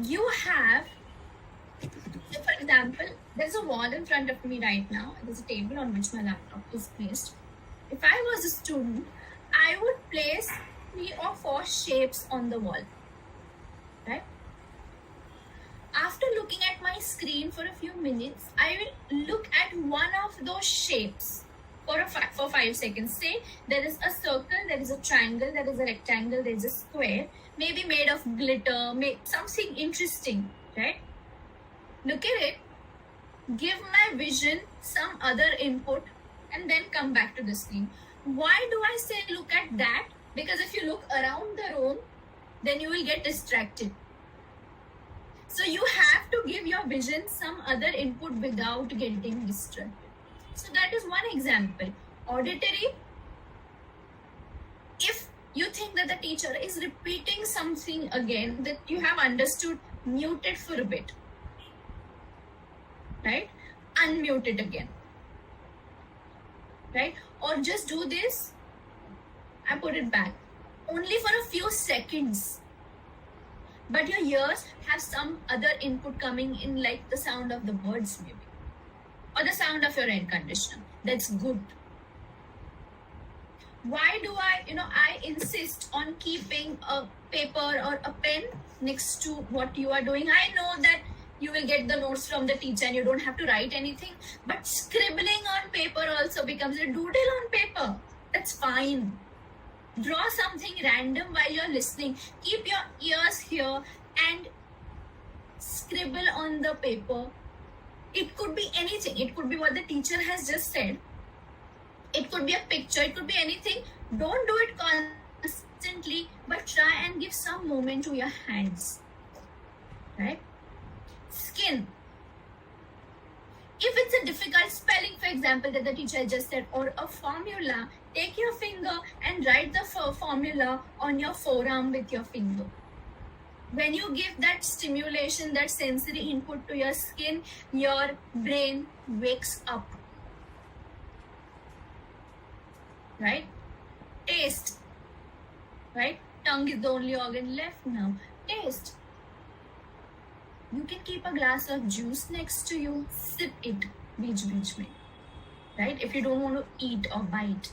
you have, so for example, there's a wall in front of me right now. There's a table on which my laptop is placed. If I was a student, I would place 3 or 4 shapes on the wall, right? After looking at my screen for a few minutes, I will look at one of those shapes for 5 seconds. Say there is a circle, there is a triangle, there is a rectangle, there is a square, maybe made of glitter, something interesting, right? Look at it, give my vision some other input, and then come back to the screen. Why do I say look at that? Because if you look around the room, then you will get distracted. So you have to give your vision some other input without getting distracted. So that is one example. Auditory, if you think that the teacher is repeating something again that you have understood, mute it for a bit, right? Unmute it again, right? Or just do this and put it back, only for a few seconds. But your ears have some other input coming in, like the sound of the birds maybe, or the sound of your air conditioner. That's good. Why do I insist on keeping a paper or a pen next to what you are doing? I know that you will get the notes from the teacher and you don't have to write anything, but scribbling on paper also becomes a doodle on paper. That's fine. Draw something random while you're listening. Keep your ears here and scribble on the paper. It could be anything. It could be what the teacher has just said. It could be a picture. It could be anything. Don't do it constantly, but try and give some movement to your hands. Right? Skin. If it's a difficult spelling, for example, that the teacher just said, or a formula, take your finger and write the formula on your forearm with your finger. When you give that stimulation, that sensory input to your skin, your brain wakes up. Right? Taste. Right? Tongue is the only organ left now. Taste. You can keep a glass of juice next to you, sip it, beech mein, right? If you don't want to eat or bite.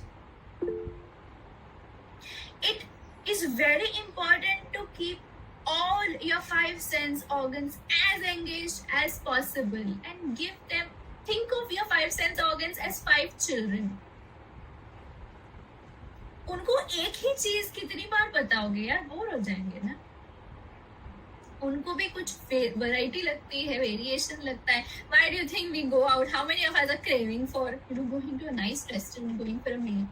It is very important to keep all your 5 sense organs as engaged as possible and think of your 5 sense organs as 5 children. उनको एक ही चीज कितनी बार बताओगे यार, bore हो जाएंगे ना. उनको भी कुछ वैरायटी लगती है, वेरिएशन लगता है. Why do you think we go out? How many of us are craving for going to a nice restaurant, going for a meal?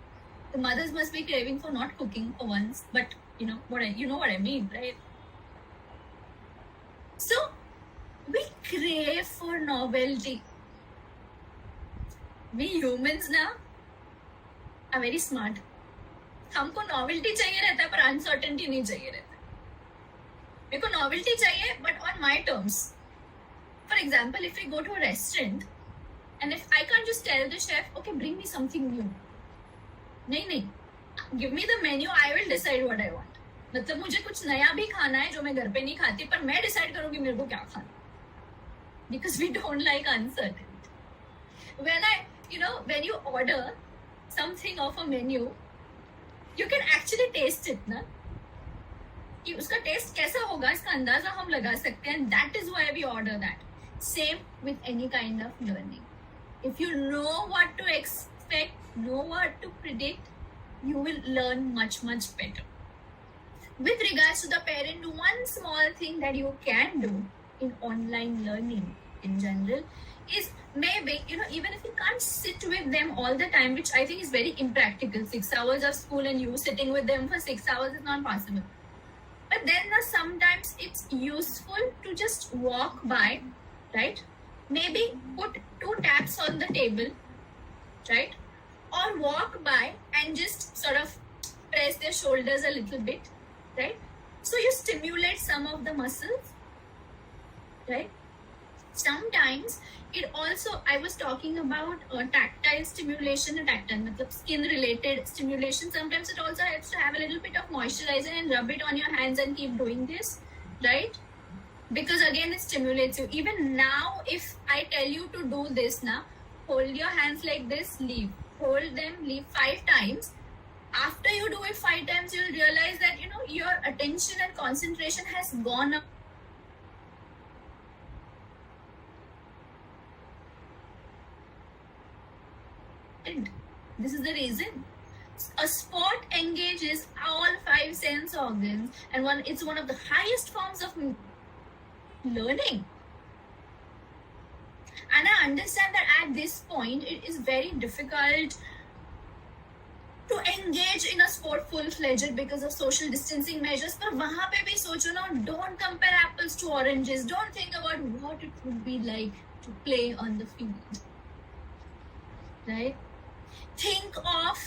The mothers must be craving for not cooking for once, but you know what I mean, right? So we crave for novelty. We humans ना are very smart. हमको novelty चाहिए रहता है, पर uncertainty नहीं चाहिए रहता. मेरे को novelty चाहिए, but on my terms. For example, if we go to a restaurant, and if I can't just tell the chef, okay, bring me something new. नहीं, give me the menu, I will decide what I want. मतलब मुझे कुछ नया भी खाना है जो मैं घर पे नहीं खाती, पर मैं decide करूँगी मेरे को क्या खाना. Because we don't like uncertainty. When you order something off a menu, you can actually taste it, ना? कि उसका टेस्ट कैसा होगा इसका अंदाजा हम लगा सकते हैं. That is why we order that. Same with any kind of learning. If you know what to expect, know what to predict, you will learn much better. With regards to the parent, one small thing that you can do in online learning in general is maybe, even if you can't sit with them all the time, which I think is very impractical, 6 hours of school and you sitting with them for 6 hours is not possible. But then sometimes it's useful to just walk by, right? Maybe put 2 taps on the table, right? Or walk by and just sort of press their shoulders a little bit, right? So you stimulate some of the muscles, right? Sometimes it also, I was talking about tactile stimulation and tactile skin related stimulation. Sometimes it also helps to have a little bit of moisturizer and rub it on your hands and keep doing this, right? because again it stimulates you. Even now, if I tell you to do this now, hold your hands like this, leave, hold them, leave 5 times. After you do it 5 times, you'll realize that your attention and concentration has gone up. This is the reason. A sport engages all 5 sense organs, and it's one of the highest forms of learning. And I understand that at this point it is very difficult to engage in a sport full-fledged because of social distancing measures. But वहाँ पे भी सोचो ना, don't compare apples to oranges. Don't think about what it would be like to play on the field, right? Think of,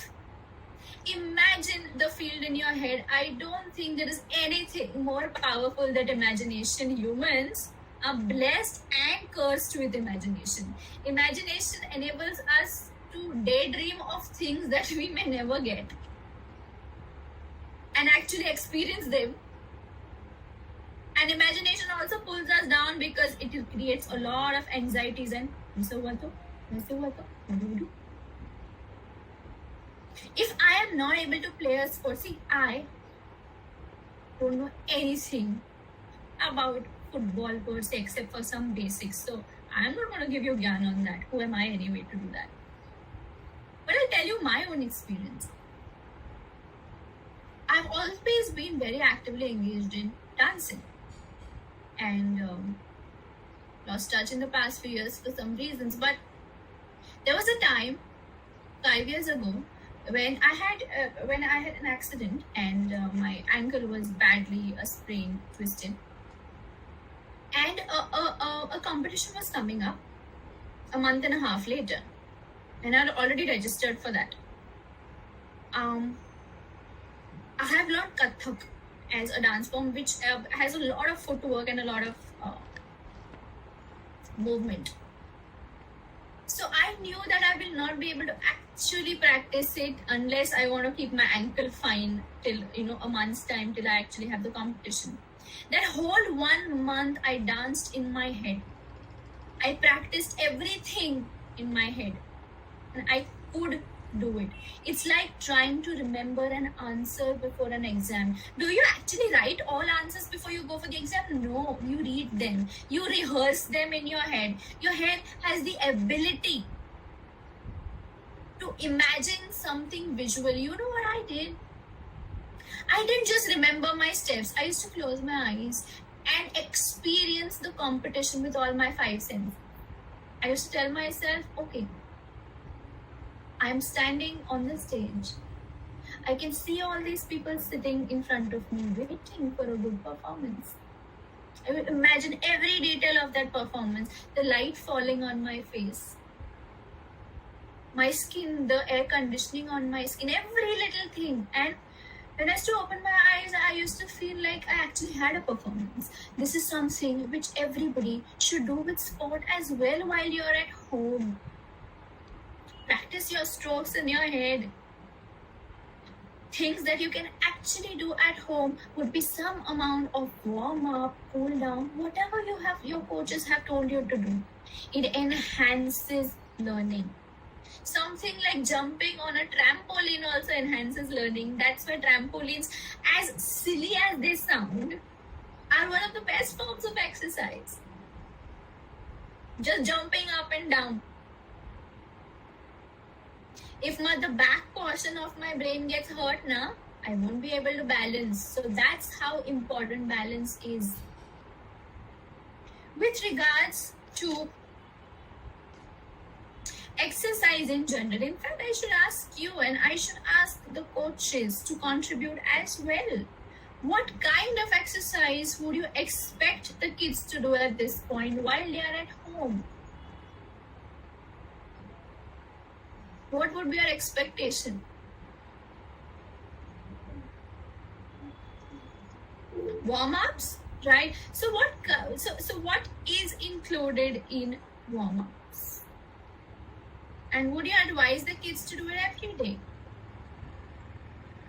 imagine the field in your head. I don't think there is anything more powerful than imagination. Humans are blessed and cursed with imagination. Imagination enables us to daydream of things that we may never get and actually experience them. And imagination also pulls us down because it creates a lot of anxieties and what do we do? If I am not able to play a sport, see, I don't know anything about football per se except for some basics. So I'm not going to give you gyan on that. Who am I anyway to do that? But I'll tell you my own experience. I've always been very actively engaged in dancing and lost touch in the past few years for some reasons. But there was a time 5 years ago when I had an accident and my ankle was badly sprained, twisted, and a competition was coming up a month and a half later, and I had already registered for that. I have learned Kathak as a dance form, which has a lot of footwork and a lot of movement. So I knew that I will not be able to actually practice it unless I want to keep my ankle fine till a month's time till I actually have the competition. That whole 1 month I danced in my head. I practiced everything in my head and I could do it. It's like trying to remember an answer before an exam. Do you actually write all answers before you go for the exam? No, you read them. You rehearse them in your head. Your head has the ability to imagine something visual. You know what I did? I didn't just remember my steps. I used to close my eyes and experience the competition with all my 5 senses. I used to tell myself, okay, I'm standing on the stage. I can see all these people sitting in front of me waiting for a good performance. I will imagine every detail of that performance, the light falling on my face, my skin, the air conditioning on my skin, every little thing. And when I used to open my eyes, I used to feel like I actually had a performance. This is something which everybody should do with sport as well while you're at home. Practice your strokes in your head. Things that you can actually do at home would be some amount of warm-up, cool-down, whatever your coaches have told you to do. It enhances learning. Something like jumping on a trampoline also enhances learning. That's why trampolines, as silly as they sound, are one of the best forms of exercise. Just jumping up and down. If not, the back portion of my brain gets hurt now, I won't be able to balance. So that's how important balance is. With regards to exercise in general, in fact, I should ask you and I should ask the coaches to contribute as well. What kind of exercise would you expect the kids to do at this point while they are at home? What would be your expectation? Warm-ups, right? So what is included in warm-ups? And would you advise the kids to do it every day?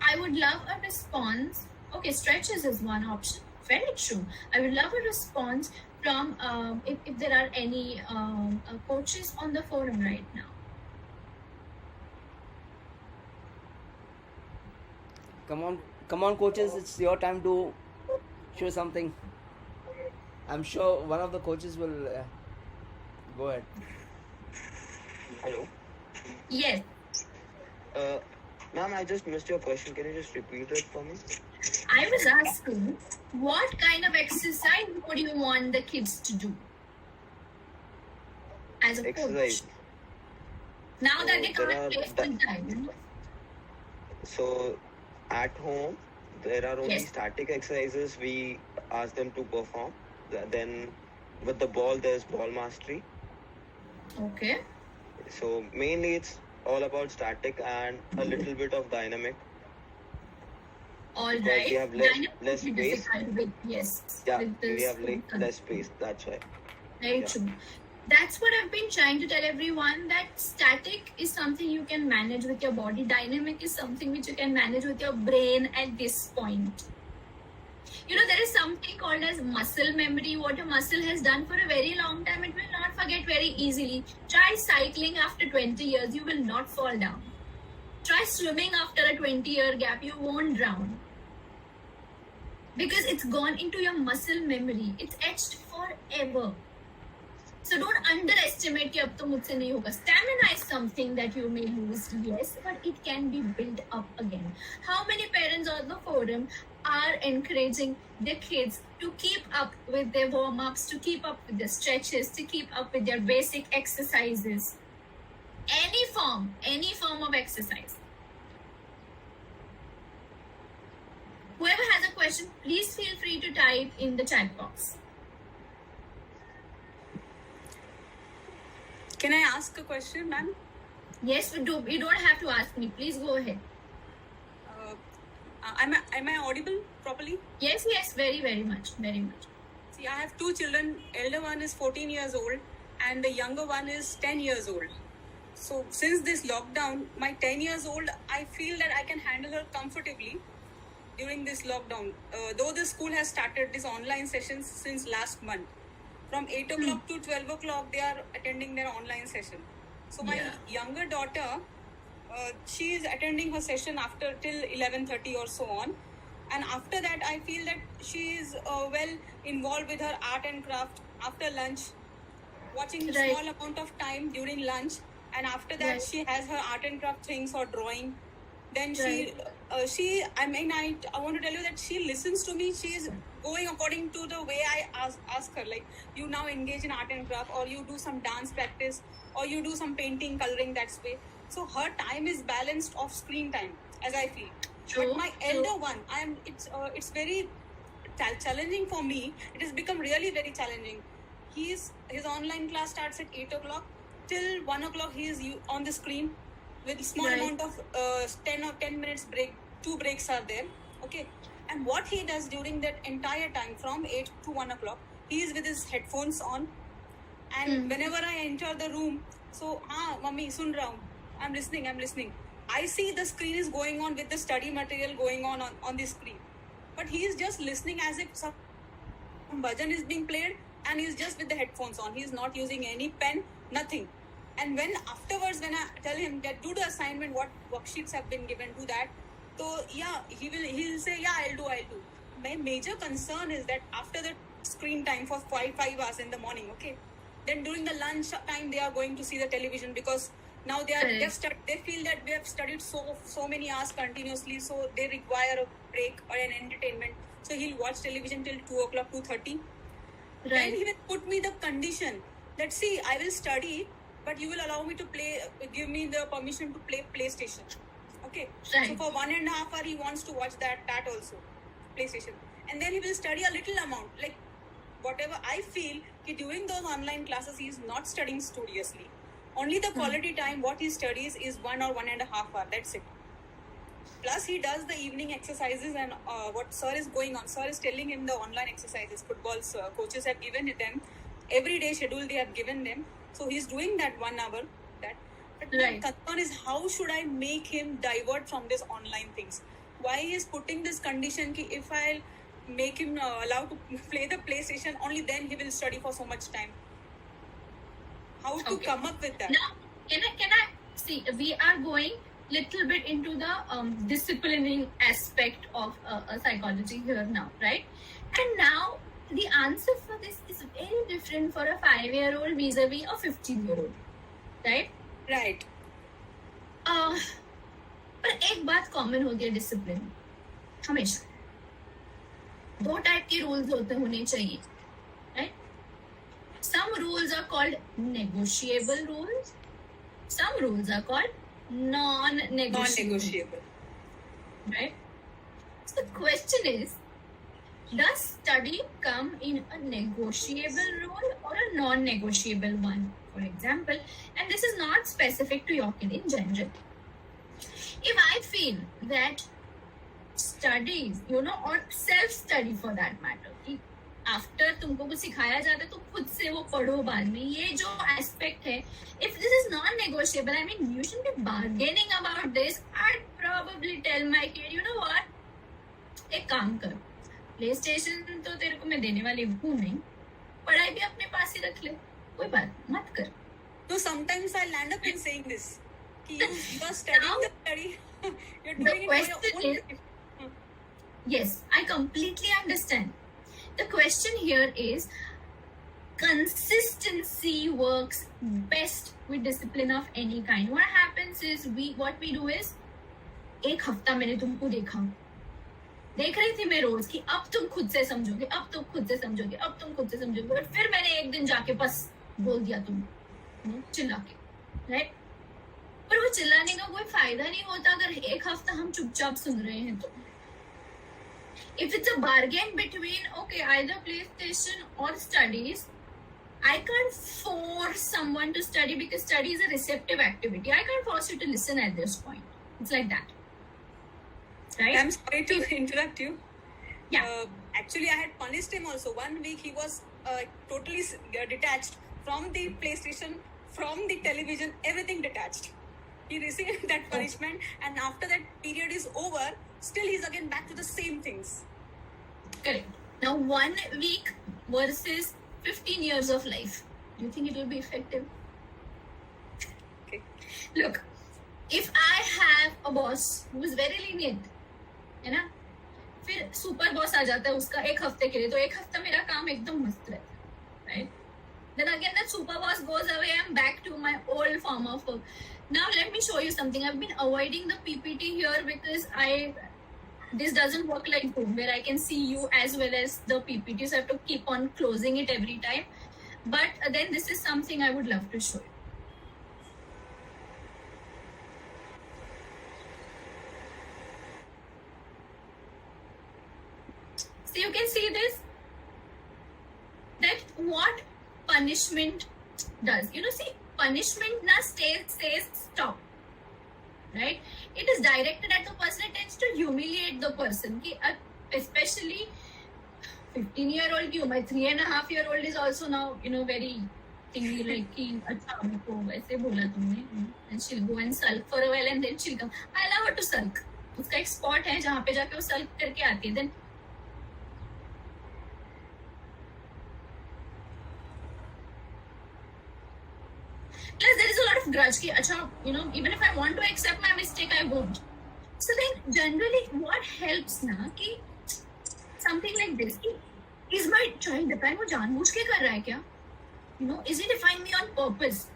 I would love a response. Okay, stretches is one option. Very true. I would love a response from if there are any coaches on the forum right now. Come on, coaches! It's your time to show something. I'm sure one of the coaches will go ahead. Hello. Yes. Ma'am, I just missed your question. Can you just repeat it for me? I was asking, what kind of exercise would you want the kids to do as a Exercise. coach? Now that they there can't are play full time. So, at home, there are only Yes. static exercises we ask them to perform. Then, with the ball, there's ball mastery. Okay. So, mainly it's all about static and a little bit of dynamic. All Because right. we have Dynamic less would be space. difficult with, yes. Yeah, with we this have less space. That's why. Very Yeah. true. That's what I've been trying to tell everyone, that static is something you can manage with your body. Dynamic is something which you can manage with your brain at this point. You know, there is something called as muscle memory. What a muscle has done for a very long time, it will not forget very easily. Try cycling after 20 years, you will not fall down. Try swimming after a 20-year gap, you won't drown. Because it's gone into your muscle memory. It's etched forever. So don't underestimate कि अब तो मुझसे नहीं होगा. Stamina is something that you may lose, yes, but it can be built up again. How many parents on the forum are encouraging their kids to keep up with their warm-ups, to keep up with their stretches, to keep up with their basic exercises? Any form of exercise. Whoever has a question, please feel free to type in the chat box. Can I ask a question, ma'am? Yes, we do. You don't have to ask me. Please go ahead. Am I audible properly? Yes, very, very much. Very much. See, I have two children. Elder one is 14 years old and the younger one is 10 years old. So since this lockdown, my 10 years old, I feel that I can handle her comfortably during this lockdown. Though the school has started these online sessions since last month. From 8 o'clock to 12 o'clock, they are attending their online session. So my younger daughter, she is attending her session after till 11:30 or so on. And after that, I feel that she is well involved with her art and craft after lunch, watching Right. small amount of time during lunch. And after that, Right. she has her art and craft things or drawing. Then Right. I want to tell you that she listens to me. She is going according to the way I ask her. Like, you now engage in art and craft, or you do some dance practice, or you do some painting, coloring, that's way. So her time is balanced off screen time, as I feel. True, But my true. elder one, it's very challenging for me. It has become really very challenging. His online class starts at 8 o'clock. Till 1 o'clock, he is on the screen with small Right. amount of 10 minutes break. 2 breaks are there. Okay. And what he does during that entire time from 8 to 1 o'clock, he is with his headphones on. And whenever I enter the room, so, mummy, sun raha hu. I'm listening. I see the screen is going on with the study material going on the screen. But he is just listening as if some bhajan is being played, and he is just with the headphones on. He is not using any pen, nothing. And when afterwards, when I tell him that do the assignment, what worksheets have been given, do that. So yeah, he'll say, yeah, I'll do. My major concern is that after the screen time for 5 hours in the morning, okay, then during the lunch time they are going to see the television, because now they feel that we have studied so many hours continuously, so they require a break or an entertainment. So he'll watch television till 2 o'clock, 2:30. Then Right. he will put me the condition that, see, I will study, but you will allow me to play, give me the permission to play PlayStation. Okay. Right. So for 1.5 hours, he wants to watch that also, PlayStation. And then he will study a little amount, like whatever. I feel that during those online classes, he is not studying studiously. Only the quality time, what he studies is 1 or 1.5 hours. That's it. Plus, he does the evening exercises, and what sir is going on. Sir is telling him the online exercises. Football coaches have given them every day schedule. They have given them. So he's doing that 1 hour. But Right. the concern is, how should I make him divert from this online things? Why he is putting this condition? Ki if I'll make him allowed to play the PlayStation, only then he will study for so much time. How to Okay. come up with that? Now, can I see? We are going little bit into the disciplining aspect of psychology here now, right? And now the answer for this is very different for a 5-year-old vis-a-vis a 15-year-old, right? Right. पर एक बात common होती है discipline हमेशा 2 type के rules होने चाहिए, right? Some rules are called negotiable rules. Some rules are called non-negotiable. Non-negotiable. Right? So the question is, does study come in a negotiable rule or a non-negotiable one? For example, and this is not specific to your kid in general. If I feel that studies, or self-study for that matter, after तुमको कुछ सिखाया जाता है तो खुद से वो पढ़ो बाद में, ये जो एस्पेक्ट है, if this is non negotiable, I mean you should be bargaining about this, I probably tell my kid, you know what, एक काम कर, प्ले स्टेशन तो तेरे को मैं देने वाली हूँ नहीं, पढ़ाई भी अपने पास ही रख ले, कोई बात मत कर. So sometimes I'll land up in saying this. You are studying the study. You're doing it for your own. Yes, I completely understand. The question here is, consistency works best with discipline of any kind. What happens is, what we do is, एक हफ्ता मैंने तुमको देख रही थी मैं रोज की, अब तुम खुद से समझोगे, अब तुम खुद से समझोगे, अब तुम खुद से समझोगे, और फिर मैंने एक दिन जाके बस बोल दिया तुम चिल्ला के, राइट? पर वो चिल्लाने का कोई फायदा नहीं होता अगर एक हफ्ता हम चुपचाप सुन रहे हैं तो. If it's a bargain between, okay, either PlayStation or studies, I can't force someone to study because study is a receptive activity. I can't force you to listen at this point. It's like that. Right? I'm sorry to interrupt you. Yeah. Actually, I had punished him also. 1 week he was totally detached from the PlayStation, from the television, everything detached. He received that punishment, and after that period is over, still he's again back to the same things. Correct. Now, 1 week versus 15 years of life. Do you think it will be effective? Okay. Look, if I have a boss who is very lenient, है ना, फिर super boss आ जाता है उसका एक हफ्ते के लिए, तो एक हफ्ता मेरा काम एकदम मस्त रहता है, right? Then again that super boss goes away, I'm back to my old form of work. Now let me show you something. I've been avoiding the PPT here because this doesn't work like Zoom where I can see you as well as the PPT, so I have to keep on closing it every time. But then this is something I would love to show you. So you can see this, that what punishment does. See, punishment na says stop, right? It is directed at the person. It tends to humiliate the person. Especially 15-year-old की उम्र, 3.5-year-old is also now, very thingy, like कि अच्छा हमको वैसे बोला तुमने, and she'll go and sulk for a while and then she'll come. I allow her to sulk. उसका एक spot है जहाँ पे जाके वो sulk करके आती है. Then plus there is a lot of grudge ki acha, even if I want to accept my mistake, I won't. So then generally what helps na ki something like this, ki is my child define wo janbooch ke kar raha hai kya, is he defying me on purpose,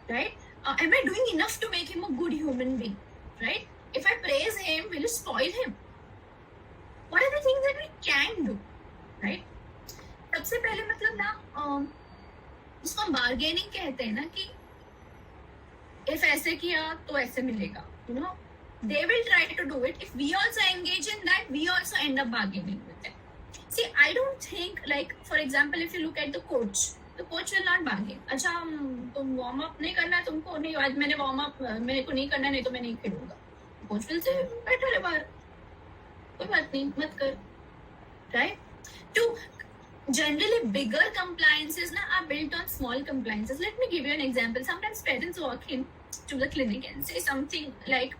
right? Am I doing enough to make him a good human being, right? If I praise him, will it spoil him? What are the things that we can do, right? सबसे पहले मतलब ना उसको हम bargaining कहते हैं ना, कि if ऐसे किया तो ऐसे मिलेगा, they will try to do it. If we also engage in that, we also end up bargaining with them. See, I don't think, like for example, if you look at the coach will not bargain. अच्छा तुम warm up नहीं करना, तुमको नहीं, आज मैंने warm up मेरे को नहीं करना, नहीं तो मैं नहीं खेलूंगा. Coach will say बैठो रे बाहर, कोई बात नहीं, मत कर, right? To generally bigger compliances are built on small compliances. Let me give you an example. Sometimes parents walk in to the clinic and say something like,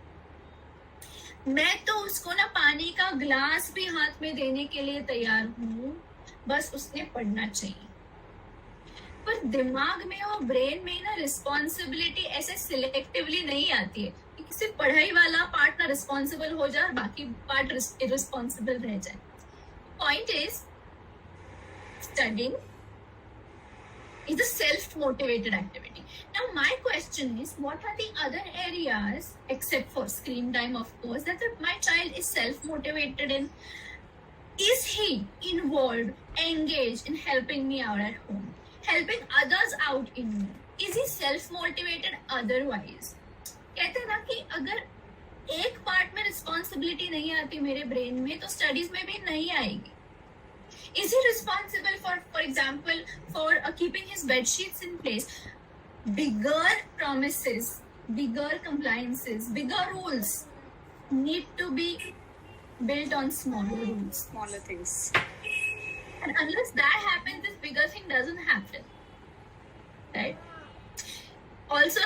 मैं तो उसको ना पानी का ग्लास भी हाथ में देने के लिए तैयार हूँ, बस उसने पढ़ना चाहिए। पर दिमाग में और ब्रेन में ना रिस्पॉन्सिबिलिटी ऐसे सिलेक्टिवली नहीं आती है कि सिर्फ पढ़ाई वाला पार्ट ना रिस्पॉन्सिबल हो जाए और बाकी पार्ट इरिस्पॉन्सिबल रह जाए। Point is studying is a self-motivated activity. Now my question is, what are the other areas except for screen time, of course, that my child is self-motivated in? Is he involved, engaged in helping me out at home, helping others out in me? Is he self-motivated otherwise? कहते हैं ना कि अगर एक part में responsibility नहीं आती मेरे ब्रेन में तो स्टडीज में भी नहीं आएगी. Is he responsible for example, for keeping his bed sheets in place? Bigger promises, bigger compliances, bigger rules need to be built on smaller rules. Smaller things. And unless that happens, this bigger thing doesn't happen. Right? Also,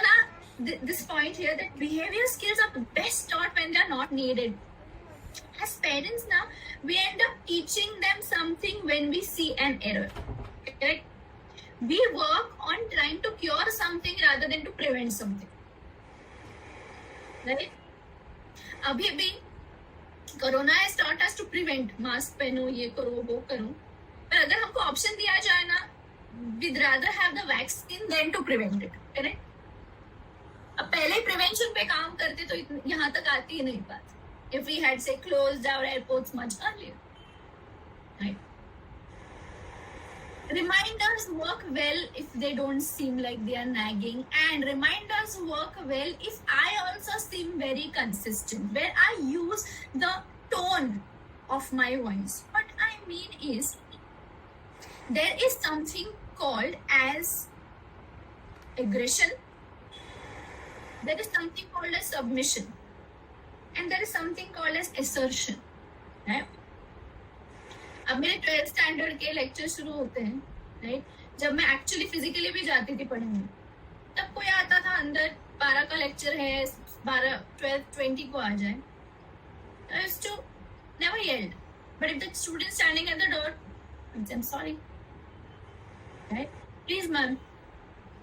this point here that behavior skills are best taught when they are not needed. As parents now, we end up teaching them something when we see an error. Correct? We work on trying to cure something rather than to prevent something. Right? अभी भी corona has taught us to prevent. Mask पहनो, ये करो, वो करो. पर अगर हमको ऑप्शन दिया जाए ना, we'd rather have the vaccine than to prevent it. Correct? अब पहले प्रिवेंशन पे काम करते तो यहाँ तक आती ही नहीं बात. If we had, say, closed our airports much earlier. Right? Reminders work well if they don't seem like they are nagging, and reminders work well if I also seem very consistent, where I use the tone of my voice. What I mean is, there is something called as aggression, there is something called as submission, and there is something called as assertion. Right? अब मेरे 12th standard के lecture शुरू होते हैं, right? जब मैं actually physically भी जाती थी पढ़ने, तब कोई आता था अंदर 12 का लेक्चर है, 12, 12, 20 को आ जाए. I used to never yelled, but if the student standing at the door, I said, I'm sorry. Right? Please, ma'am.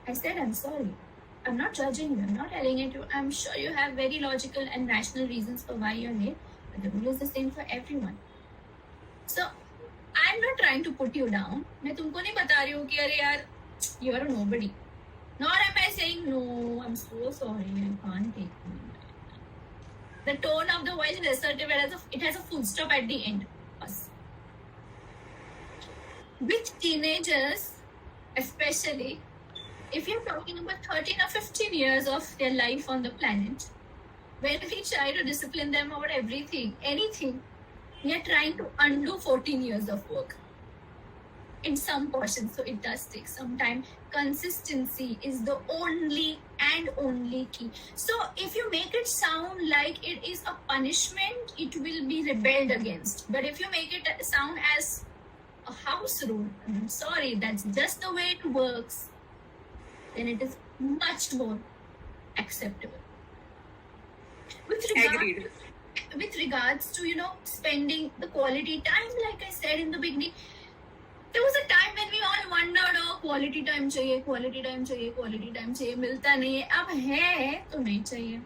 I said, I'm sorry. I'm not judging you. I'm not yelling at you. I'm sure you have very logical and rational reasons for why you're late, but the rule is the same for everyone. So, I'm not trying to put you down. मैं तुमको नहीं बता रही हूँ कि अरे यार, you are a nobody. Nor am I saying, no, I'm so sorry, I can't take it. The tone of the voice is assertive. It has a full stop at the end. With teenagers, especially, if you're talking about 13 or 15 years of their life on the planet, when we try to discipline them about everything, anything, we are trying to undo 14 years of work in some portions. So it does take some time. Consistency is the only and only key. So if you make it sound like it is a punishment, it will be rebelled against. But if you make it sound as a house rule, I'm sorry, that's just the way it works, then it is much more acceptable. Agreed. With regards to, spending the quality time, like I said in the beginning, there was a time when we all wondered, oh, quality time चाहिए, मिलता नहीं है, अब है तो नहीं चाहिए,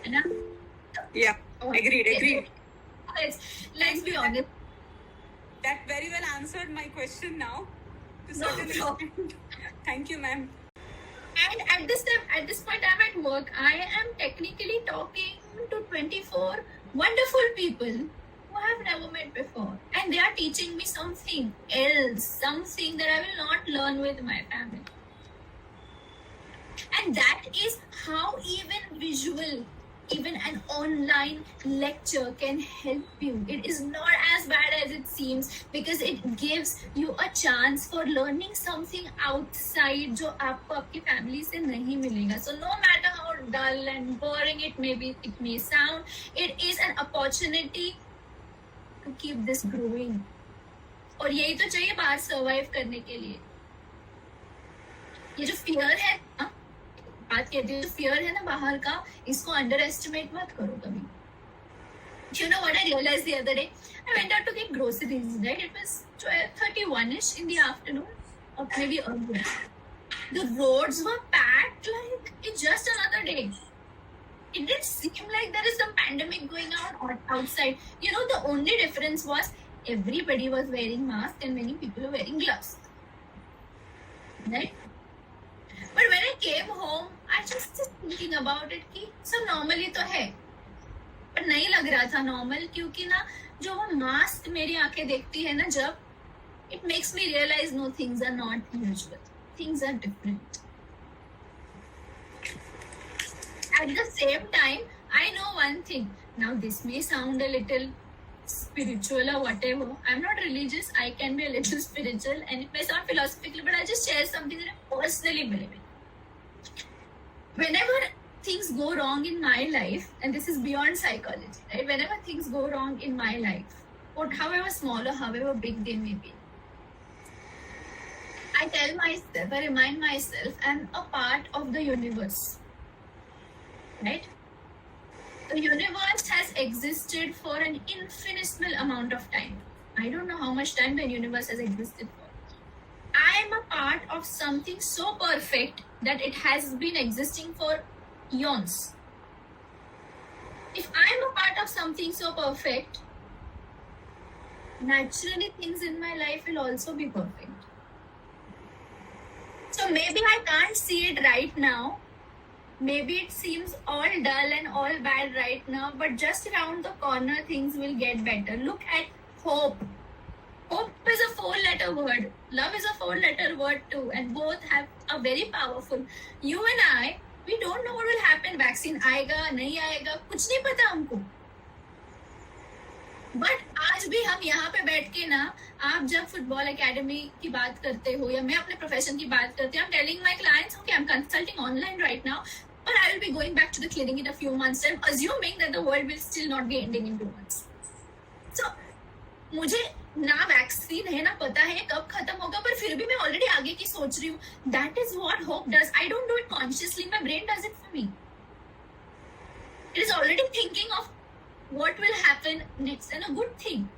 है ना? Yeah, agreed. Let's be honest. That very well answered my question now. To No certain problem. extent. Thank you, ma'am. And at this point, I'm at work. I am technically talking to 24 wonderful people who I have never met before. And they are teaching me something else, something that I will not learn with my family. And that is how even an online lecture can help you. It is not as bad as it seems, because it gives you a chance for learning something outside जो आपको आपकी family से नहीं मिलेगा. So no matter how dull and boring it may sound, it is an opportunity to keep this growing. और यही तो चाहिए बाहर survive करने के लिए. ये जो fear है, बात कहती हूँ, फियर है ना बाहर का, इसको अंडर एस्टिमेट मत करो कभी. You know what I realized the other day? I went out to get groceries, right? It was 12:31ish in the afternoon, or maybe earlier. The roads were packed like it's just another day. It didn't seem like there is some pandemic going on outside. You know, the only difference was everybody was wearing masks and many people were wearing gloves. Right? But when I came home, I just thinking about it कि सब normally तो है, पर नहीं लग रहा था normal, क्योंकि ना जो वो मास्क मेरी आंखें देखती है ना जब, it makes me realize no, things are not usual. Things are different. At the same time, I know one thing. Now this may sound a little spiritual or whatever. I'm not religious. I can be a little spiritual and it may sound philosophical, but I just share something that I personally believe in. Whenever things go wrong in my life, and this is beyond psychology, right? Whenever things go wrong in my life, however small or however big they may be, I tell myself, I remind myself, I'm a part of the universe, right? The universe has existed for an infinitesimal amount of time. I don't know how much time the universe has existed for. I am a part of something so perfect that it has been existing for eons. If I am a part of something so perfect, naturally things in my life will also be perfect. So maybe I can't see it right now. Maybe it seems all dull and all bad right now, but just around the corner things will get better. Look at hope. Hope is a 4-letter word. Love is a 4-letter word too, and both have a very powerful. You and I, we don't know what will happen. Vaccine आएगा नहीं आएगा कुछ नहीं पता हमको. But आज भी हम यहाँ पे बैठ के ना, आप जब फुटबॉल एकेडमी की बात करते हो या मैं अपने प्रोफेशन की बात करती हूँ, I'm telling my clients, okay, I'm consulting online right now, but I will be going back to the clinic in a few months time, assuming that the world will still not be ending in 2 months. So मुझे ना vaccine है ना पता है कब खत्म होगा, पर फिर भी मैं ऑलरेडी आगे की सोच रही हूँ. That is what hope does. I don't do it consciously. My brain does it for me. It is already thinking of what will happen next, and a good thing.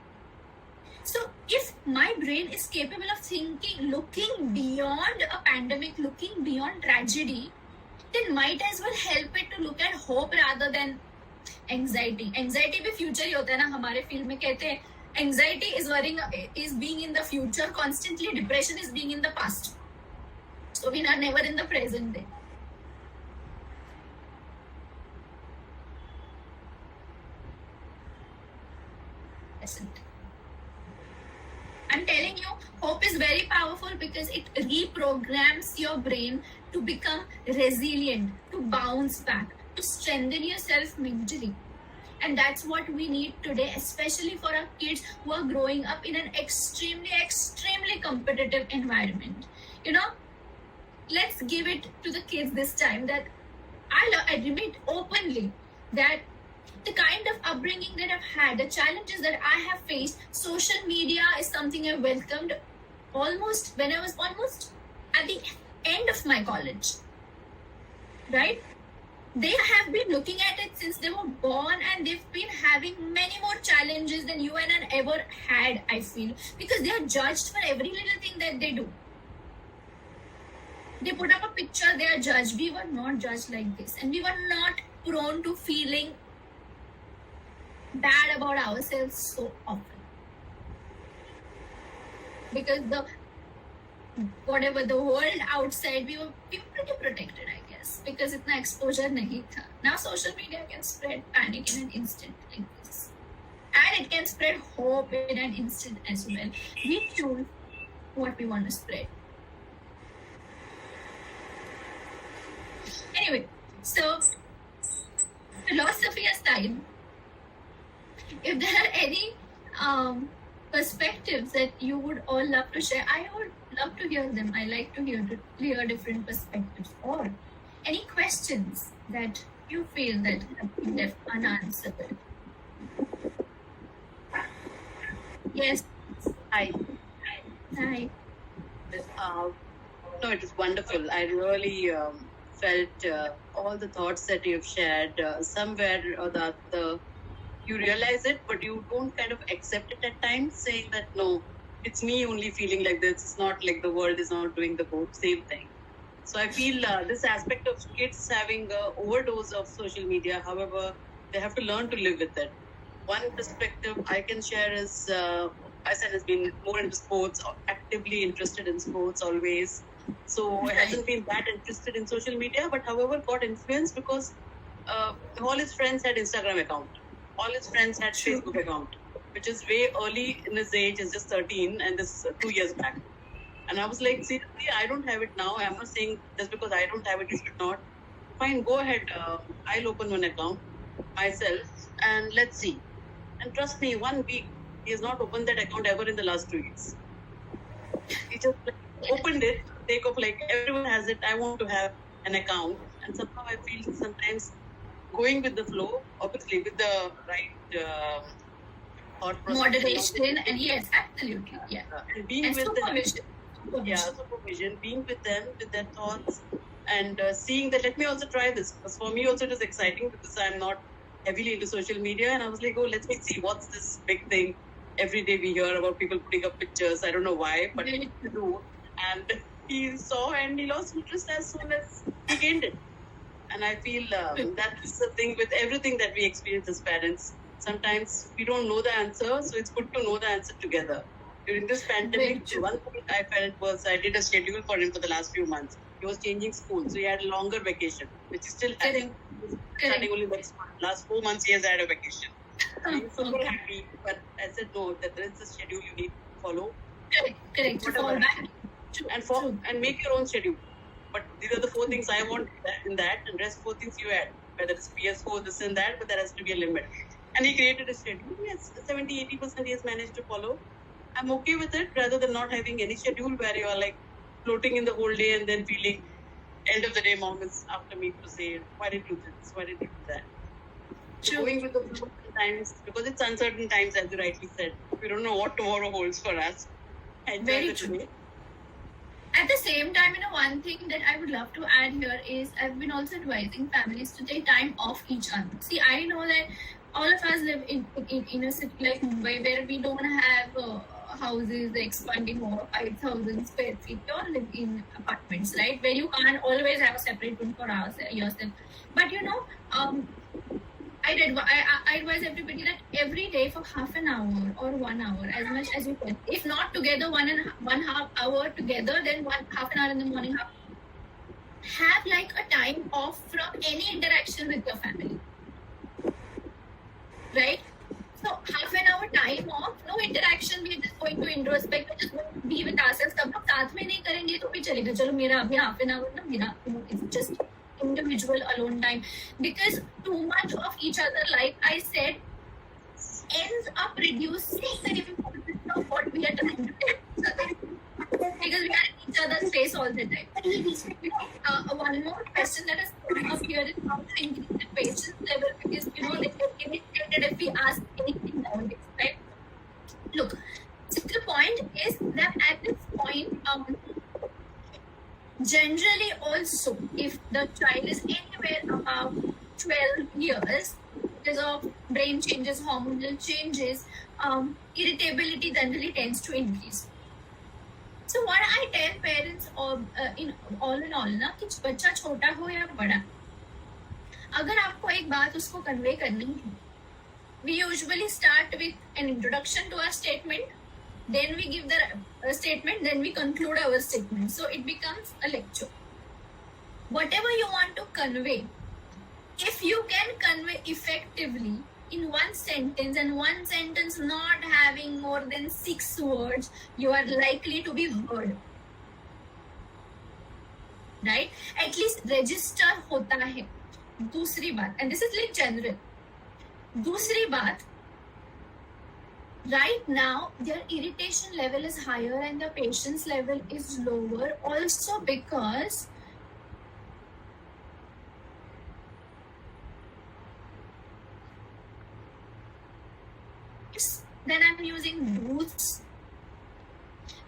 So if my brain is capable of thinking, looking beyond a pandemic, looking beyond tragedy, then might as well help it to look at hope rather than anxiety. Anxiety भी future ही होता है ना, हमारे field में कहते हैं anxiety is worrying, is being in the future constantly, depression is being in the past. So we are never in the present day. I'm telling you, hope is very powerful because it reprograms your brain to become resilient, to bounce back, to strengthen yourself mentally. And that's what we need today, especially for our kids who are growing up in an extremely, extremely competitive environment. You know, let's give it to the kids this time that I'll admit openly that the kind of upbringing that I've had, the challenges that I have faced, social media is something I welcomed almost when I was almost at the end of my college, right? They have been looking at it since they were born, and they've been having many more challenges than you and I ever had, I feel, because they are judged for every little thing that they do. They put up a picture, they are judged. We were not judged like this, and we were not prone to feeling bad about ourselves so often, because the world outside, we were pretty protected, I guess, because itna exposure nahi tha. Now social media can spread panic in an instant like this, and it can spread hope in an instant as well. We choose what we want to spread. Anyway, so philosophy aside, if there are any perspectives that you would all love to share, I would love to hear them. I like to hear different perspectives, or any questions that you feel that have been left unanswered. Yes. Hi. Hi. No, it was wonderful. I really felt all the thoughts that you've shared. Somewhere or the other, you realize it, but you don't kind of accept it at times, saying that no, it's me only feeling like this. It's not like the world is not doing the same thing. So I feel this aspect of kids having an overdose of social media, however, they have to learn to live with it. One perspective I can share is my son has been more into sports, actively interested in sports always. So he hasn't been that interested in social media, but however got influenced because all his friends had Instagram account. All his friends had Facebook account, which is way early in his age, is just 13, and this is 2 years back. And I was like, seriously, I don't have it now. I'm not saying just because I don't have it, you should not. Fine, go ahead. I'll open one account myself and let's see. And trust me, 1 week, he has not opened that account ever in the last 2 years. He just opened it, sake of like, everyone has it, I want to have an account. And somehow I feel sometimes going with the flow, obviously with the right thought process. Moderation, and yes, absolutely, yeah. And being And with them. supervision. Yeah, supervision, being with them, with their thoughts, and seeing that, let me also try this. Because for me also it is exciting because I'm not heavily into social media, and I was like, oh, let me see what's this big thing. Every day we hear about people putting up pictures. I don't know why, but they do. And he saw and he lost interest as soon as he gained it. And I feel that's the thing with everything that we experience as parents. Sometimes we don't know the answer, so it's good to know the answer together. During this pandemic, one thing I felt was I did a schedule for him for the last few months. He was changing school, so he had a longer vacation, which he still has. Starting only next month. Last 4 months, he has had a vacation. I'm super happy, but I said no, that there is a schedule you need to follow. Correct. To fall back. And make your own schedule. But these are the 4 things I want in that, and rest 4 things you add. Whether it's PS4, this and that, but there has to be a limit. And he created a schedule. Yes, 70-80% he has managed to follow. I'm okay with it rather than not having any schedule where you are like floating in the whole day and then feeling end of the day mom is after me to say, why did you do this? Why did you do that? Going with the flow sometimes because it's uncertain times, as you rightly said. We don't know what tomorrow holds for us. Very true. At the same time, one thing that I would love to add here is I've been also advising families to take time off each other. See, I know that all of us live in a city like Mumbai where we don't have houses expanding over 5,000 square feet. We all live in apartments, right? Where you can't always have a separate room for yourself. But I advise everybody that every day for half an hour or 1 hour, as much as you can. If not together, 1.5 hour together, then half an hour in the morning. Have like a time off from any interaction with your family. Right? So half an hour time off, no interaction. We're just going to introspect, we're just going to be with ourselves. सब लोग साथ में नहीं करेंगे तो भी चलेगा. चलो मेरा अभी half an hour ना मेरा it's just individual alone time, because too much of each other, like I said, ends up reducing the importance of what we are trying to tell each other, because we are in each other's face all the time. One more question that has come up here is how to increase the patience level, because they get irritated if we ask anything nowadays, right? Look, the point is that at this point, generally also, if the child is anywhere about 12 years, because of brain changes, hormonal changes, irritability generally tends to increase. So what I tell parents in all ना कि बच्चा छोटा हो या बड़ा, अगर आपको एक बात उसको कन्वे करनी है, we usually start with an introduction to our statement, then we give the statement, then we conclude our statement. So it becomes a lecture. Whatever you want to convey, if you can convey effectively in one sentence, and one sentence not having more than 6 words, you are likely to be heard. Right? At least register होता है. दूसरी बात, and this is like general. दूसरी बात, right now their irritation level is higher and the patience level is lower, also because then I'm using booths.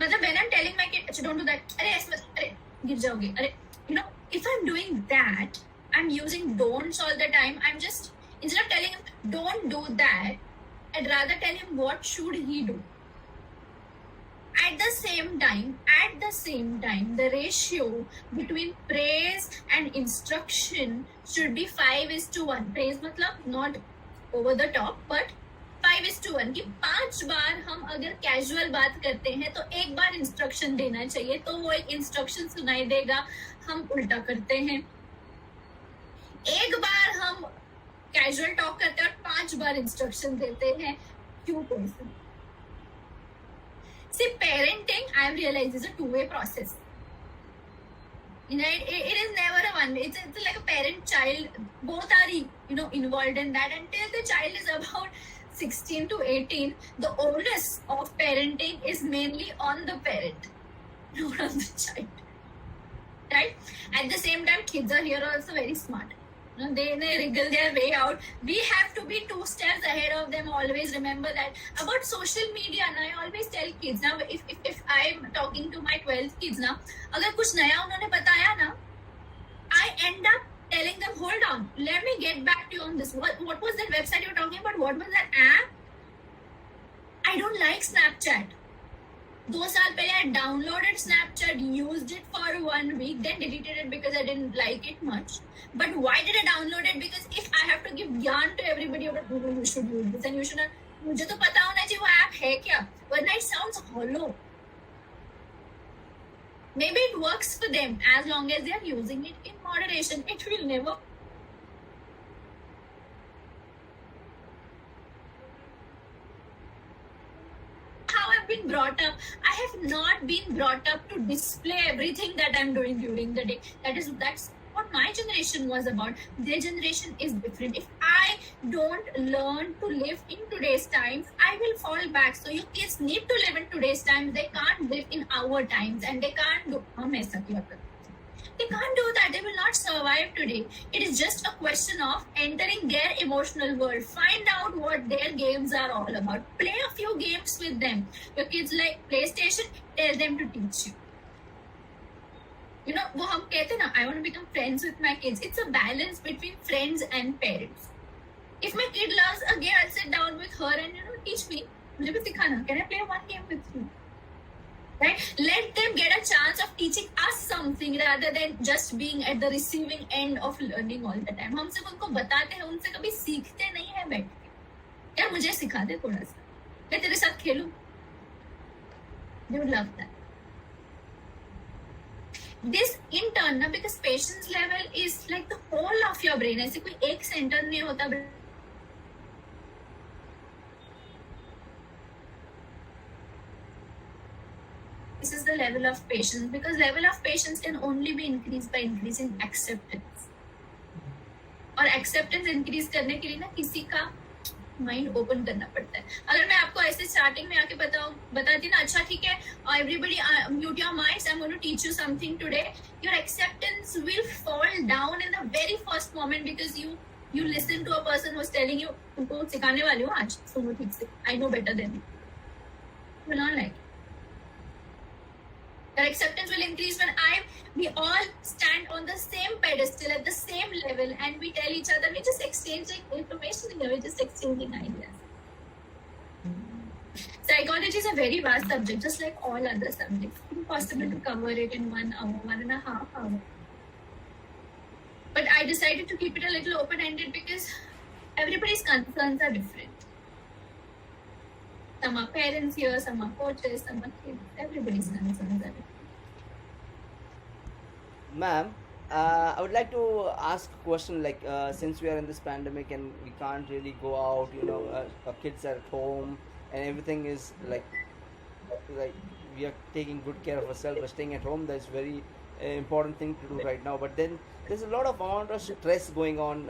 मतलब when I'm telling my kid, don't do that. अरे गिर जाओगे. अरे if I'm doing that, I'm using don'ts all the time. I'm just, instead of telling him, don't do that, I'd rather tell him what should he do. At the same time, the ratio between praise and instruction should be 5:1. Praise मतलब not over the top, but 5:1 कि 5 बार हम अगर casual बात करते हैं तो एक बार instruction देना चाहिए, तो वो एक इंस्ट्रक्शन सुनाई देगा, हम उल्टा करते हैं. एक बार हम कैजुअल टॉक करते हैं और 5 बार इंस्ट्रक्शन देते हैं. क्यों कैसे? See, parenting, I've realized, is a two-way process. Right? It is never a one. It's like a parent-child. Both are involved in that until the child is about 16 to 18. The onus of parenting is mainly on the parent, not on the child. Right? At the same time, kids are here also very smart. They wriggle their way out. We have to be 2 steps ahead of them. Always remember that. About social media, I always tell kids now, if I'm talking to my 12th kids now, अगर कुछ नया उन्होंने बताया ना, I end up telling them, hold on, let me get back to you on this. What was that website you were talking about? What was that app? I don't like Snapchat. 2 साल पहले I downloaded Snapchat, used it for 1 week, then deleted it because I didn't like it much. But why did I download it? Because if I have to give yarn to everybody about you should use this and you should not, मुझे तो पता होना चाहिए वो app है क्या, वरना it sounds hollow. Maybe it works for them as long as they are using it in moderation. It will never. How I've been brought up. I have not been brought up to display everything that I'm doing during the day. That's what my generation was about. Their generation is different. If I don't learn to live in today's times, I will fall back. So you kids need to live in today's times. They can't live in our times, and they can't do. They can't do that. They will not survive today. It is just a question of entering their emotional world. Find out what their games are all about. Play a few games with them. Your kids like PlayStation, tell them to teach you. वो हम कहते ना, I want to become friends with my kids. It's a balance between friends and parents. If my kid loves a game, I'll sit down with her and teach me. मुझे भी सिखाना. Can I play one game with you? Right? Let them get a chance of teaching us something rather than just being at the receiving end of learning all the time. हम सिर्फ उनको बताते हैं, उनसे कभी सीखते नहीं है बैठ के. यार मुझे सिखा दे थोड़ा सा, मैं तेरे साथ खेलूं. They would love that. This in turn, because patience level is like the whole of your brain. ऐसे कोई एक सेंटर नहीं होता. This is the level of patience, because level of patience can only be increased by increasing acceptance. और acceptance increase करने के लिए ना किसी का माइंड ओपन करना पड़ता है. अगर मैं आपको ऐसे स्टार्टिंग में आके बताती ना, अच्छा ठीक है, everybody mute your minds, I'm going to teach you something today, your acceptance will fall down in the very first moment, because you listen to a person who's telling you, तुमको सिखाने वाली हूँ आज, सुनो ठीक से, I know better than you. Will not like it. Your acceptance will increase when we all stand on the same pedestal at the same level, and we tell each other, we're just exchanging information here, we're just exchanging ideas. Psychology is a very vast subject, just like all other subjects. It's impossible to cover it in 1 hour, 1.5 hours. But I decided to keep it a little open-ended because everybody's concerns are different. Some are parents here, some are coaches, some are kids. Everybody's concerns are different. Ma'am, I would like to ask a question, like since we are in this pandemic and we can't really go out, our kids are at home and everything is like we are taking good care of ourselves, we're staying at home. That's very important thing to do right now. But then there's a lot of amount of stress going on,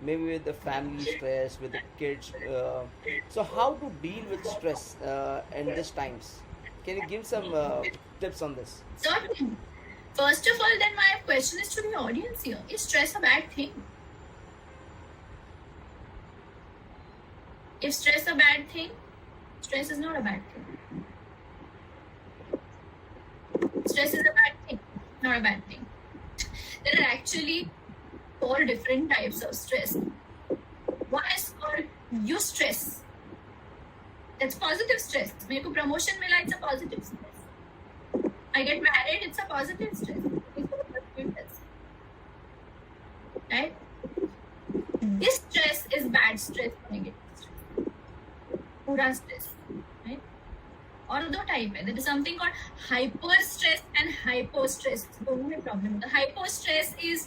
maybe with the family stress, with the kids. So how to deal with stress in these times? Can you give some tips on this? Certainly. First of all, then my question is to the audience here. Is stress a bad thing? If stress is a bad thing, stress is not a bad thing. Stress is a bad thing, not a bad thing. there are actually 4 different types of stress. One is called eustress. That's positive stress. मेरे को promotion मिला, it's a positive stress. I get married, it's a positive stress. Right? This stress is bad stress, negative stress. पूरा stress. Right? और 2 type है. There is something called hyper stress and hypo stress. दोनों में problem होता है. Hypo stress is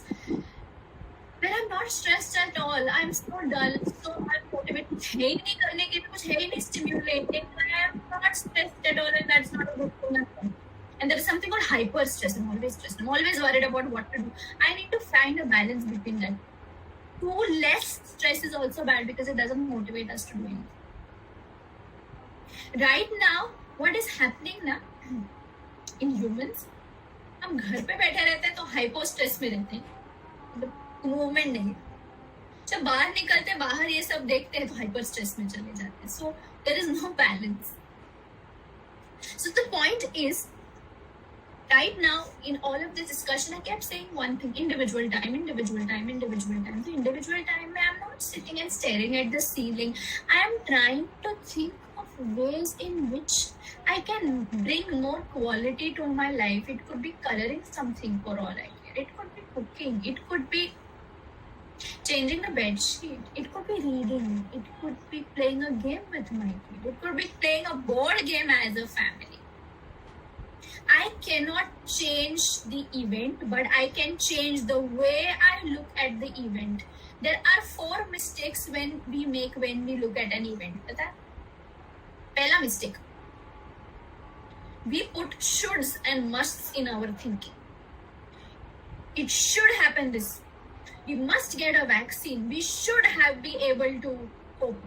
when I'm not stressed at all, I'm so dull, so unmotivated. कुछ है ही नहीं करने के लिए, कुछ है ही नहीं stimulating. I am not stressed at all, and that's not a good thing. And there is something called hyper stress. I'm always stressed. I'm always worried about what to do. I need to find a balance between that. Too less stress is also bad because it doesn't motivate us to do anything. Right now, what is happening now in humans? हम घर पे बैठे रहते हैं तो hypo stress में रहते हैं, मूवमेंट नहीं. जब बाहर निकलते बाहर ये सब देखते हैं तो हाइपर स्ट्रेस में चले जाते हैं. So there is no balance. So the point is, right now in all of this discussion I kept saying one thing: individual time, individual time, individual time. So individual time mein I'm not sitting and staring at the ceiling. I am trying to think of ways in which I can bring more quality to my life. It could be coloring something for all I care. It could be cooking. It could be changing the bed sheet. It could be reading. It could be playing a game with my kid. It could be playing a board game as a family. I cannot change the event, but I can change the way I look at the event. There are 4 mistakes when we look at an event. पता है? पहला mistake. We put shoulds and musts in our thinking. It should happen this. We must get a vaccine. We should be able to cope.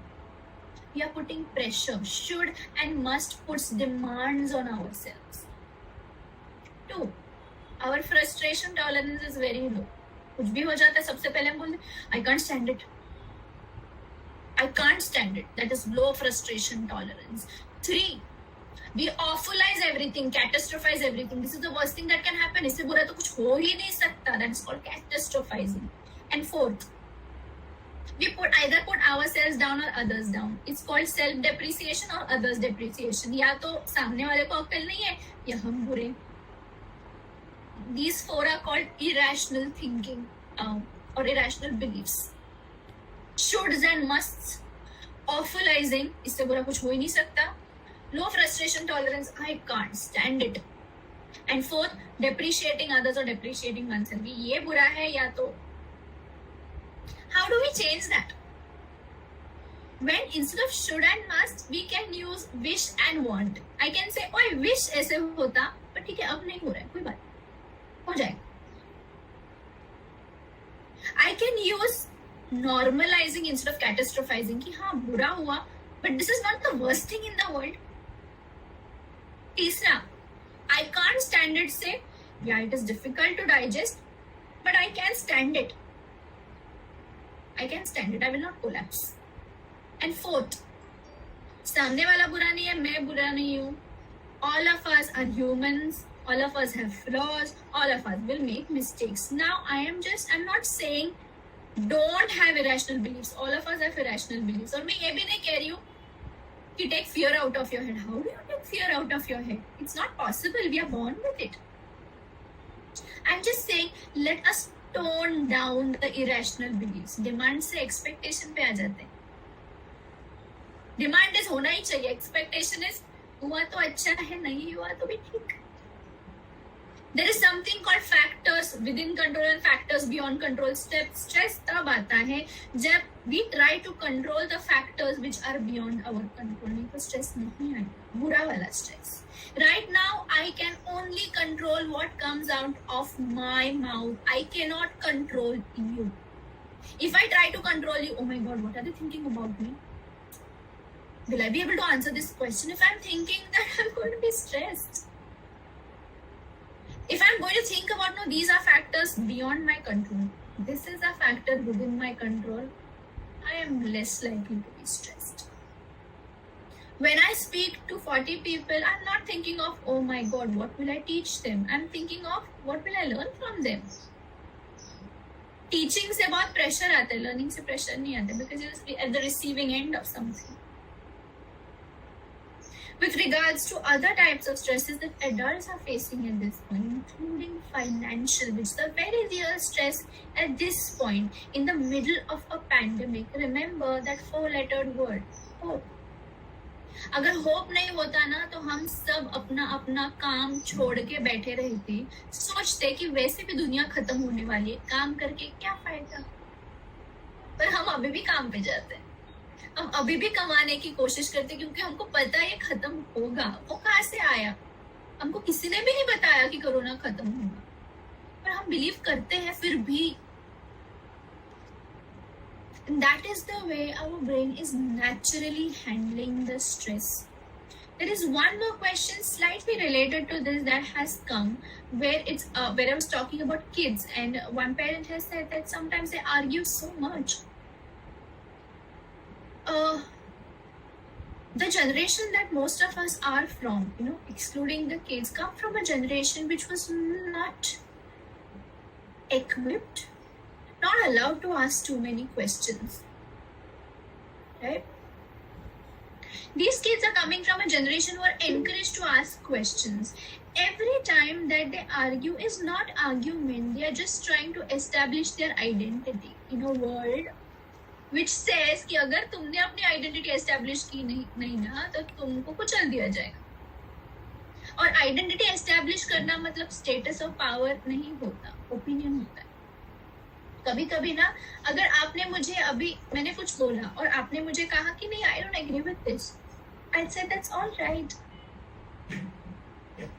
We are putting pressure. Should and must puts demands on ourselves. 2, our frustration tolerance is very low. कुछ भी हो जाता है सबसे पहले हम बोलते I can't stand it. I can't stand it. That is low frustration tolerance. 3, we awfulize everything, catastrophize everything. This is the worst thing that can happen. इससे बुरा तो कुछ हो ही नहीं सकता. That is called catastrophizing. And 4th, we either put ourselves down or others down. It's called self-depreciation or others depreciation. या तो सामने वाले को अक्ल नहीं है या हम बुरे. These 4 are called irrational thinking or irrational beliefs. Shoulds and musts, awfulizing, इससे बुरा कुछ हो ही नहीं सकता. Low frustration tolerance, I can't stand it. And 4th, depreciating others or depreciating oneself. ये बुरा है या तो. How do we change that? When instead of should and must, we can use wish and want. I can say, ओए wish ऐसे होता, पर ठीक है अब नहीं हो रहा है, कोई बात हो जाएगा. I can use normalizing instead of catastrophizing कि हाँ बुरा हुआ, but this is not the worst thing in the world. तीसरा, I can't stand it say, yeah it is difficult to digest, but I can stand it. I can stand it. I will not collapse. And 4th, सामने वाला बुरा नहीं है, मैं बुरा नहीं हूँ. All of us are humans. All of us have flaws. All of us will make mistakes. Now, I'm not saying don't have irrational beliefs. All of us have irrational beliefs. और मैं ये भी नहीं कह रही हूँ कि take fear out of your head. How do you take fear out of your head? It's not possible. We are born with it. I'm just saying, let us tone down the irrational beliefs. Demand से expectation पे आ जाते हैं. Demand is होना ही चाहिए. Expectation is हुआ तो अच्छा है, नहीं हुआ तो भी ठीक. There is something called factors within control and factors beyond control. Stress तब आता है जब we try to control the factors which are beyond our control. नहीं तो stress नहीं आएगा, बुरा वाला stress. Right now, I can only control what comes out of my mouth. I cannot control you. If I try to control you, oh my God, what are they thinking about me? Will I be able to answer this question if I'm thinking that I'm going to be stressed? If I'm going to think about, no, these are factors beyond my control, this is a factor within my control, I am less likely to be stressed. When I speak to 40 people, I'm not thinking of, oh my God, what will I teach them? I'm thinking of, what will I learn from them? Teaching से बहुत pressure आता है, learning से pressure नहीं आता, because you are at the receiving end of something. With regards to other types of stresses that adults are facing at this point, including financial, which is a very real stress at this point in the middle of a pandemic. Remember that four-lettered word, hope. अगर hope नहीं होता ना तो हम सब अपना अपना काम छोड़ के बैठे रहते, सोचते कि वैसे भी दुनिया खत्म होने वाली है, काम करके क्या फायदा. पर हम अभी भी काम पे जाते हैं, हम अभी भी कमाने की कोशिश करते, क्योंकि हमको पता है ये खत्म होगा. वो कहाँ से आया? हमको किसी ने भी नहीं बताया कि कोरोना खत्म होगा, पर हम बिलीव करते हैं फिर भी. And that is the way our brain is naturally handling the stress. There is one more question slightly related to this that has come, where where I was talking about kids, and one parent has said that sometimes they argue so much. The generation that most of us are from, excluding the kids, come from a generation which was not equipped, not allowed to ask too many questions, right? These kids are coming from a generation who are encouraged to ask questions. Every time that they argue is not argument, they are just trying to establish their identity in a world which says कि अगर तुमने अपनी identity establish की नहीं ना तो तुमको कुचल दिया जाएगा. और आइडेंटिटी एस्टेब्लिश करना मतलब स्टेटस ऑफ पावर नहीं होता, ओपिनियन होता है. कभी कभी ना अगर आपने मुझे अभी मैंने कुछ बोला और आपने मुझे कहा कि नहीं I don't agree with this, I said that's all right.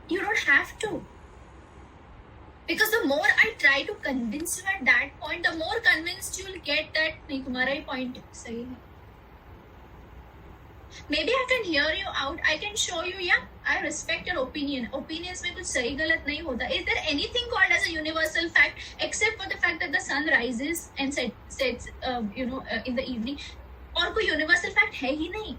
You don't have to. Because the more I try to convince you at that point, the more convinced you'll get that नहीं तुम्हारा ही point सही है. Maybe I can hear you out. I can show you, yeah, I respect your opinion. Opinions में कुछ सही गलत नहीं होता. Is there anything called as a universal fact except for the fact that the sun rises and sets in the evening? और कोई universal fact है ही नहीं.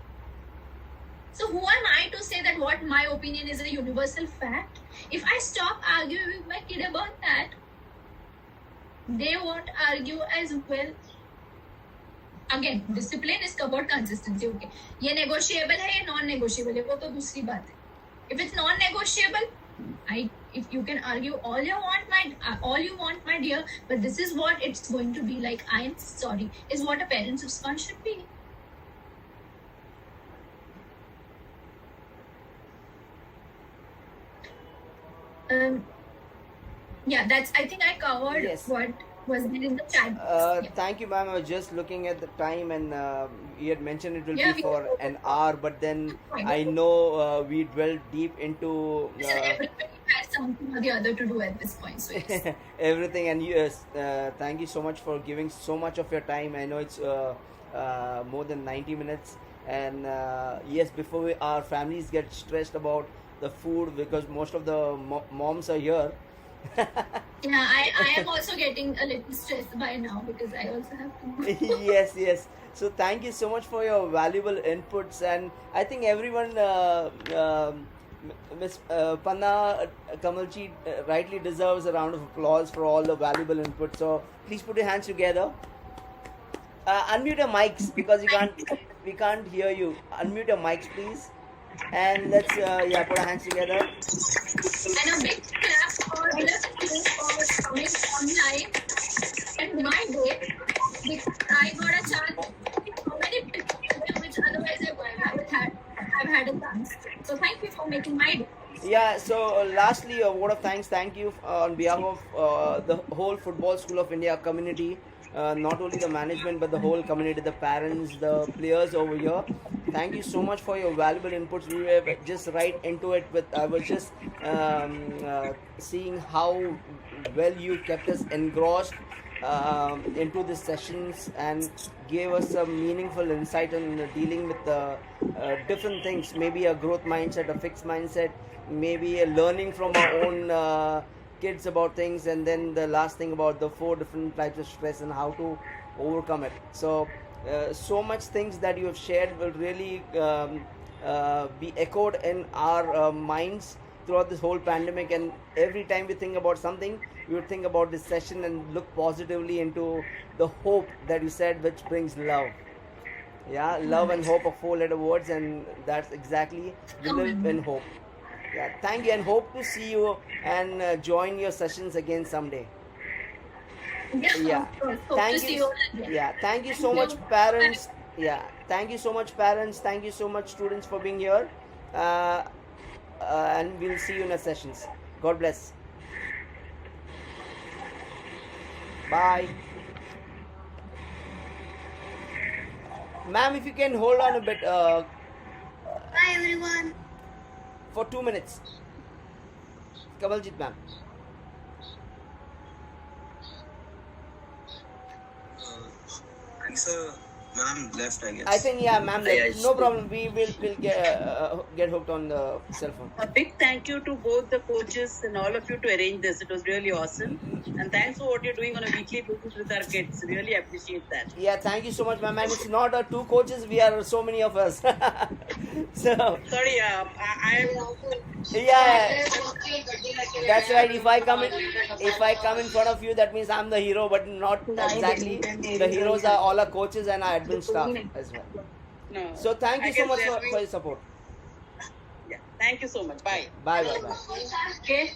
So who am I to say that what my opinion is a universal fact? If I stop arguing with my kid about that, they won't argue as well. Again, discipline is about consistency. Okay, ये negotiable है, ये non-negotiable है, वो तो दूसरी बात है. If it's non-negotiable, if you can argue all you want, my dear, but this is what it's going to be like. I am sorry, is what a parent's response should be. Yeah, that's. I think I covered Yes. what was there in the chat. Yeah. Thank you, ma'am. I was just looking at the time, and you had mentioned it will Yeah, be for an hour, but then I know we dwelled deep into Everybody has something or the other to do at this point. So yes. everything. And yes, thank you so much for giving so much of your time. I know it's more than 90 minutes, and yes, before our families get stressed about the food, because most of the moms are here. Yeah, I am also getting a little stressed by now because I also have to. Yes. So thank you so much for your valuable inputs, and I think everyone, Miss Panna Kamalji, rightly deserves a round of applause for all the valuable inputs. So please put your hands together. Unmute your mics because we can't hear you. Unmute your mics, please. And let's put our hands together. And a big clap for all of you for coming online. And my day, because I got a chance to see so many people which otherwise I would have had a chance. So thank you for making my day. Yeah, so lastly, a word of thanks. Thank you on behalf of the whole Football School of India community. Not only the management but the whole community, the parents, the players over here. Thank you so much for your valuable inputs. We were just right into it I was just seeing how well you kept us engrossed into the sessions and gave us some meaningful insight on dealing with different things, maybe a growth mindset, a fixed mindset, maybe a learning from our own kids about things, and then the last thing about the 4 different types of stress and how to overcome it. So so much things that you have shared will really be echoed in our minds throughout this whole pandemic, and every time we think about something, we would think about this session and look positively into the hope that you said, which brings love. Yeah, love and hope are 4-letter words, and that's exactly, we live in hope. Yeah, thank you, and hope to see you and join your sessions again someday. Yeah, of course. Hope to thank see you. you again. Yeah, thank you so Thank much, you. parents. Yeah, thank you so much, parents. Thank you so much, students, for being here. And we'll see you in our sessions. God bless. Bye. Ma'am, if you can hold on a bit Hi everyone. for 2 minutes. Kawaljit ma'am. Sir, ma'am left, I guess. I think, yeah, ma'am. Yeah, No sure. problem. We'll get hooked on the cell phone. A big thank you to both the coaches and all of you to arrange this. It was really awesome. And thanks for what you're doing on a weekly basis with our kids. Really appreciate that. Yeah, thank you so much, ma'am. And it's not 2 coaches. We are so many of us. So Sorry, I'm also. yeah, that's right. If I come in front of you, that means I'm the hero, but not exactly. The heroes are all our coaches and our admin staff as well. No. So thank you I so guess much they're for doing- your support. Yeah. Thank you so much. Bye. Bye bye bye. Okay.